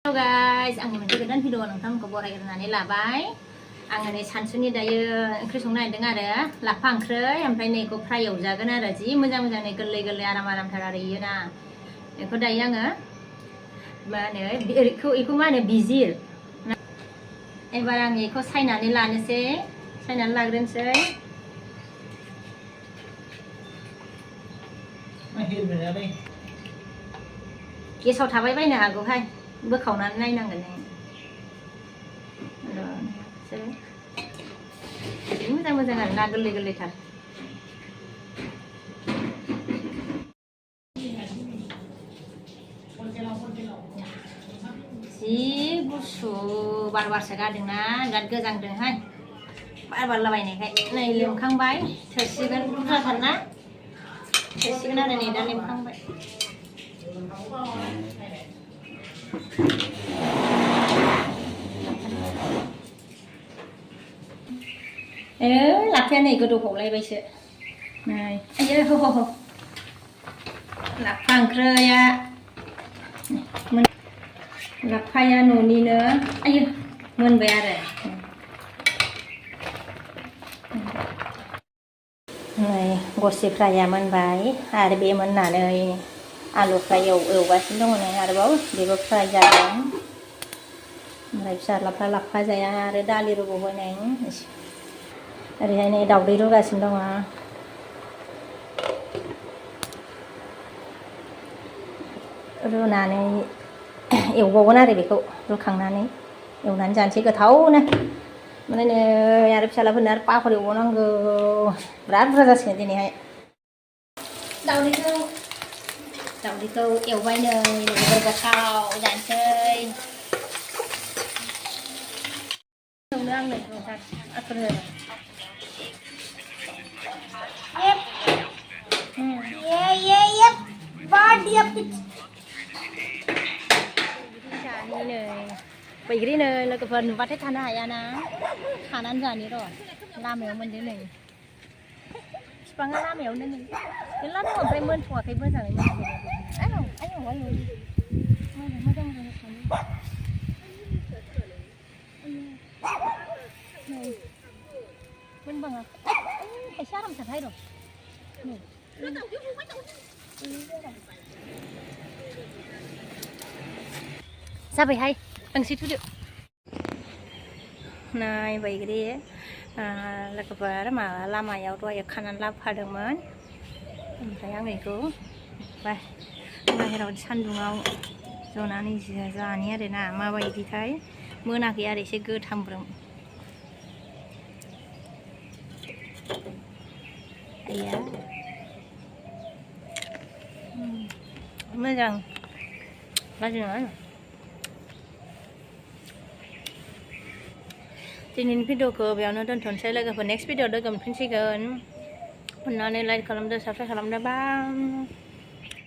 Halo guys, आंनि मोनसे गोदान भिडिअ नोंथांमोनखौ बरायग्रोनानै लाबाय। आङो नै सानसुनि दायो ओंख्रि संनो नागिरदों आरो लाफा ओंख्रि ओमफ्राय नैखौ फ्राय एवजागोन आरो जि मोजां नै गोरलै गोरलै आरामथार आरो इयो ना। बेखौ दायो आङो मा होनो बिजिर। एबार आं बेखौ सायनानै लानोसै, सायनानै लाग्रोनोसै। गेसाव थाबाय बायनो हागौहाय, बोखावनानै नायनांगोन नों। मोजां मोजां आरो ना गोरलै गोरलैथार। जि गुसु बार बारसो गारदोंना बिराद गोजांदोंहाय, बार बारलाबायनायखाय नै लोमखांबाय। थोसिगोन बुरजाथार ना, थोसिगोन आरो नै दा लोमखांबाय। लाफाया नै गोदौफावलायबायसो नै आयो हो लाफा ओंख्रिया लाफाया न'निनो आयो मोनबाय आरो नै गरसि फ्राया मोनबाय आरो बे मोननानै आलु फ्राय एवगासिनो दङ नै आरोबाव बेबो फ्राय जादों। ओमफ्राय फिसाज्लाफ्रा लाफा जाया आरो दालि रुबावबाय नै ओरैहाय नै दावदै रुगासिनो दङ। रुनानै एवबावगोन आरो बेखौ रुखांनानै एवनानै जानोसै गोथावनो। ओमफ्राय नै आरो फिसाज्लाफोरनो आरो पापर एवबावनांगौ, बिराद बुरजा जासिगोन दिनैहाय। दावदैखौ एवबाय नै जोबोर गोथाव जानोसै। संनो आंनो नोंथां आथुर होनो। बैग्रि नै लोगोफोर नुबाथाय थानो हायाना, खानानै जानि र'। लामायाव मोनदों नै बिफाङा लामायावनो नै मेरला दङ, ओमफ्राय मोनथ'वाखै मोजाङै मोजां मोनबाङाखै खायसे आरामथारहाय र' नै जाबायहाय गांसे थुदो। नै बैग्रि लोगोफोर माबा लामायाव दहाय खानानै लाबोफादोंमोन, ओमफ्राय आं बेखौ बाहेरायाव सान्दुङाव जनानै जानि आरोना। माबायदिथाय मोनाखै आरो एसे गोथांब्रोम। आया मोजां गाज्रि नङा। दिनैनि भिडिअखौ बेयावनो दोनथ'नोसै लोगोफोर, नेक्स्ट भिडिअ लोगो मोनफिनसिगोन। अननानै लाइक खालामदो, साबस्क्राइब खालामदो, बाय।